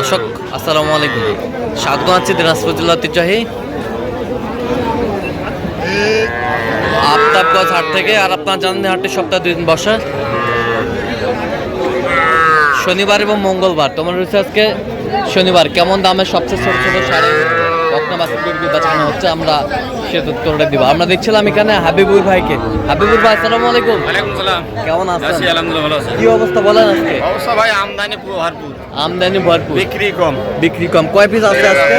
দর্শক আসসালামু আলাইকুম, স্বাগত আছি দিনাজপুর জেলা ঐতিহ্যবাহী আফতাবগঞ্জ হাট থেকে। আর আপনারা জানেন হাটটি সপ্তাহে 2 দিন বসে, শনিবার এবং মঙ্গলবার। তোমার রয়েছে আজকে শনিবার। কেমন দামে সবচেয়ে ছোট ছোট সাড়ে বকনা বাছুর বেচানো হচ্ছে আমরা সে উত্তরটা দিব। আমরা দেখছিলাম এখানে হাবিবুর ভাইকে। হাবিবুর ভাই আসসালামু আলাইকুম। ওয়ালাইকুম সালাম। কেমন আছেন? আছি আলহামদুলিল্লাহ, ভালো আছি। কি অবস্থা বলেন আজকে? অবস্থা ভাই আমদানি ভরপুর, আমদানি ভরপুর, বিক্রি কম। কয় পিস আছে আজকে?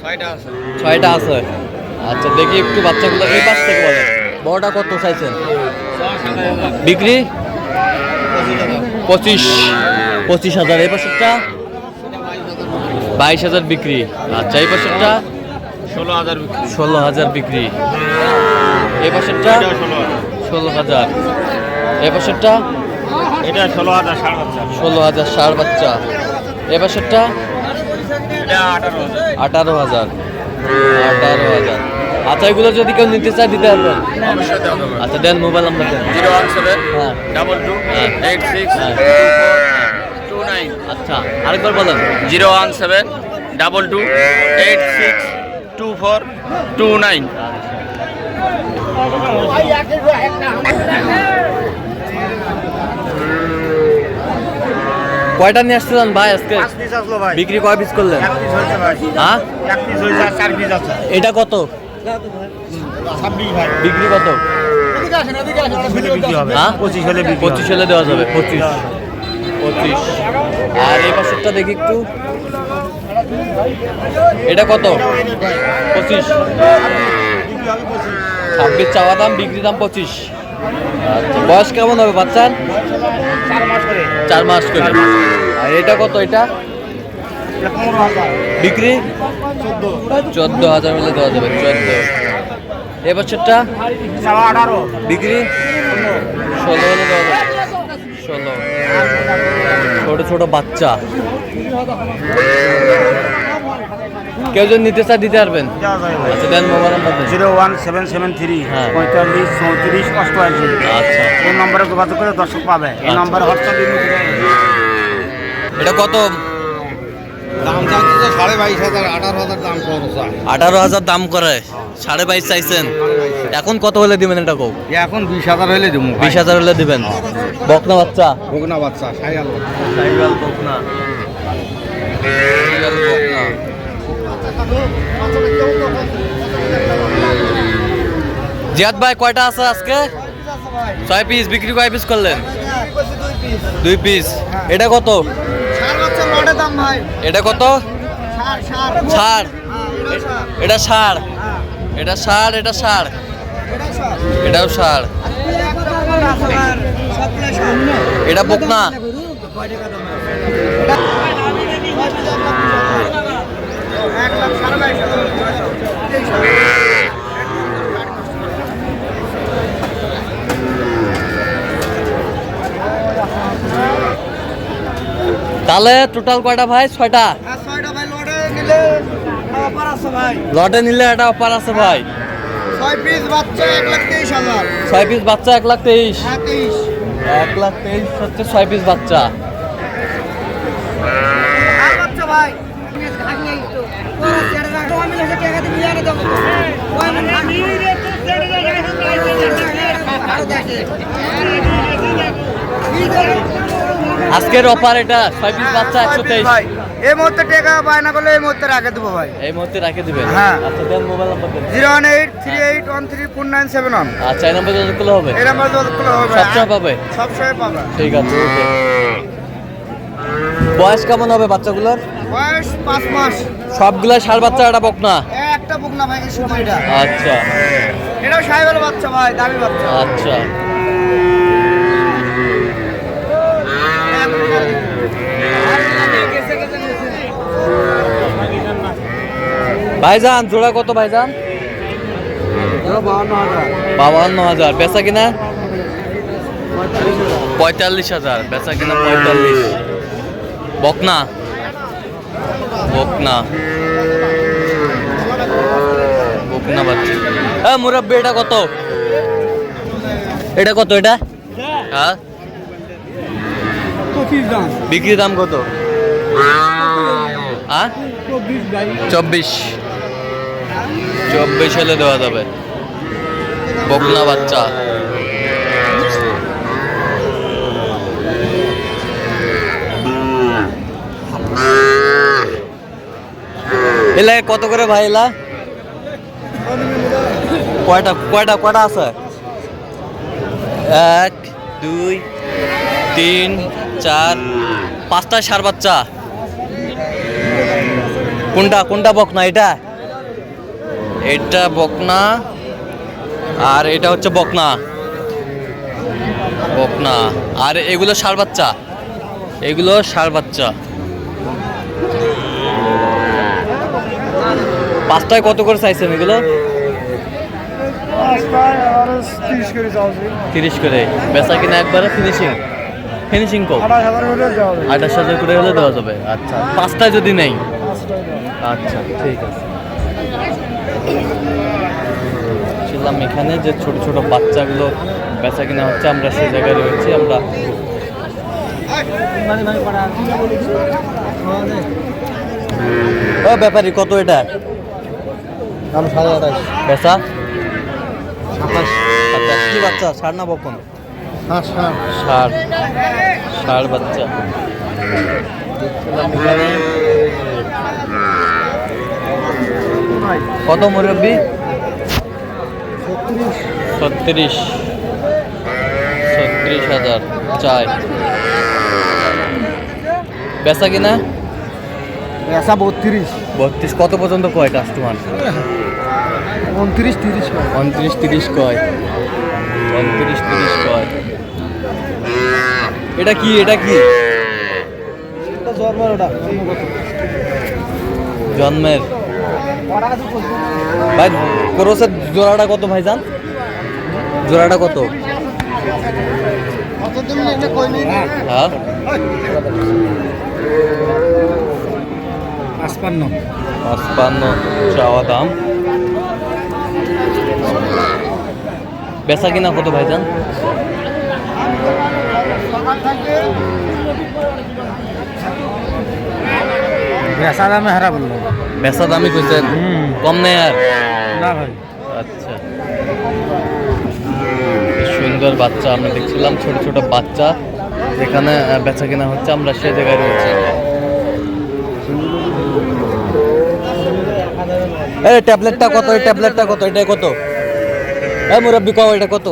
6টা আছে। 6টা আছে। আচ্ছা দেখি একটু বাচ্চাগুলো এই পাশ থেকে বলেন। বড়টা কত চাইছেন? বিক্রি 25,000। এই পাশেরটা 22,000 বিক্রি। আচ্ছা এই পাশেরটা 16,000 বিক্রি। এই পাশেরটা 16,000। এই পাশেরটা এটা 16,000 ষাঁড় বাচ্চা। 16,000 ষাঁড় বাচ্চা। এই পাশেরটা এটা 18,000। 18,000। আচ্ছা এগুলো যদি কেউ নিতে চায় দিতে পারবেন? অবশ্যই দেওয়া যাবে। আচ্ছা দেন, মোবাইল নাম্বার দেন। 017 হ্যাঁ 22 হ্যাঁ 86 হ্যাঁ। 29। আচ্ছা আরেকবার বলেন। 017 22 86 2429। কয়টা নিয়ে আসছিলেন ভাই আজকে? বিক্রি কয় পিস করলেন? হ্যাঁ এটা কত বিক্রি? কত হ্যাঁ 25 হলে দেওয়া যাবে। 25। আর এই পাশেরটা দেখি একটু, এটা কত? 25। 26 চাওয়া দাম, বিক্রি দাম 25। আচ্ছা বয়স কেমন হবে বাচ্চার? 4 মাস করে। আর এটা কত? এটা বিক্রি 14,000 হলে দেওয়া যাবে। 14। এ বছরটা বিক্রি 16 হলে দেওয়া যাবে। 16। ছোট ছোট বাচ্চা। কেউ যদি নিতে চায় দিতে পারবেন? আচ্ছা দেন মোবাইল নাম্বার দেন। 01773 হ্যাঁ 45 34 88। আচ্ছা এই নম্বরে যোগাযোগ করে দর্শক পাবে। এই নম্বরে হোয়াটসঅ্যাপ দিয়ে এটা কত দাম চাইছে তো 22,500 18,000 দাম করছে। 18,000 দাম করে, 22.5 চাইছেন। এখন কত হলে দিবেন এটা কও? এখন 20,000 হইলে দেবো। 20,000 হলে দিবেন। বকনা বাচ্চা, বকনা বাচ্চা সাইয়াল সাইওয়াল বকনা। সাইওয়াল বকনা। জিয়াদ ভাই কয়টা আছে আজকে? 6 পিস। বিক্রি কয় পিস করলেন? 2 পিস। এটা কত? এটা কত? ষাড়। এটা ষাড়। এটা ষাড়। এটা ষাড়। এটাও ষাড়। এটা বকনা। তাহলে টোটাল কয়টা ভাই? 6টা। লটে নিলে এটা অফার আছে ভাই। 6 পিস বাচ্চা 1,23,000। 6 পিস বাচ্চা 1,23,000। 1,23,000 হচ্ছে 6 পিস বাচ্চা। আজকের অফার এটা 6 পিস বাচ্চা 123। এই মুহূর্তে টাকা বায়না করলে এই মুহূর্তে রাখে দেবো ভাই। এই মুহূর্তে রাখে দিবেন? হ্যাঁ। আচ্ছা দেন মোবাইল নাম্বার দেন। 01838134971। আচ্ছা এই নাম্বার যোগাযোগ করলে হবে? এই নাম্বার যোগাযোগ করলে হবে। সবসময় পাবে? সবসময় পাবে। ঠিক আছে ওকে। বয়স কেমন হবে বাচ্চাগুলোর? বয়স 5 মাস। সবগুলা ষাঁড় বাচ্চা, এটা বকনা? একটা বকনা ভাই, শুধু এটা। আচ্ছা এটাও সাইবেল বাচ্চা ভাই, দামি বাচ্চা। আচ্ছা ভাইজান জোড়া কত ভাইজান? 52,000। বেচা কিনা 45,000। বেচা কিনা 45। বকনা বকনা বকনা বাচ্চা। হ্যাঁ মুরব্বী এটা কত? এটা কত? এটা হ্যাঁ বিক্রি দাম কত? হ্যাঁ 24 হলে দেওয়া যাবে। বকনা বাচ্চা এলা কত করে ভাই? এলা কয়টা কয়টা কয়টা আছে? 1 2 3 4 5টা ষাঁড় বাচ্চা। কোনটা কোনটা বকনা? এটা বকনা আর এটা হচ্ছে বকনা বকনা আর এগুলো ষাঁড় বাচ্চা। এগুলো ষাঁড় বাচ্চা। 5টায় কত করে চাইছেন এগুলো? 30 করে। বেচা কিনা একবারে ফিনিশিং কো 28,000 করে হলে দেওয়া যাবে। আচ্ছা 5টায় যদি নেই? আচ্ছা ঠিক আছে। ছিলাম এখানে যে ছোট ছোট বাচ্চাগুলো বেচা কিনা হচ্ছে, আমরা সেই জায়গায় রয়েছি। আমরা ও ব্যাপারী কত এটা? দাম 28,500। বেচা 27। কি বাচ্চা? ষাঁড় না বকন? হ্যাঁ ষাঁড় বাচ্চা। দেখছিলাম এখানে কত মুরব্বি? 36,000 চাই। বেচা কিনা? পেশা 32। 32 কত পর্যন্ত কয় কাস্টমার? 29-30। 29-30 কয়। 29-30 কয়। এটা কি? জন্মের ভাই ক্রসের জোড়াটা কত ভাইজান? জোড়াটা কত? হ্যাঁ 55 চাওয়া দাম। বেচা কিনা কত ভাইজান? বেচা দামে হারা বললো। বেচা দামই কইছেন? কম নেই আর? না ভাই। আচ্ছা সুন্দর বাচ্চা আমরা দেখছিলাম, ছোট ছোট বাচ্চা যেখানে বেচা কিনা হচ্ছে, আমরা সে জায়গায় রয়েছি। এই ট্যাবলেটটা কত? এই ট্যাবলেটটা কত? এটা কত? এই মুরব্বি কও এটা কত?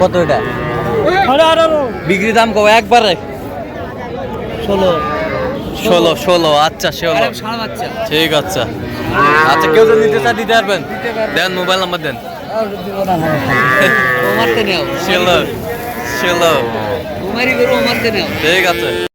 কত এটা? বিক্রি দাম কও একবারে? 16। আচ্ছা 16। ঠিক আছে। আচ্ছা কেউ যদি নিতে চায় দিতে পারবেন? দেন মোবাইল নাম্বার দেন। 16 ঠিক আছে।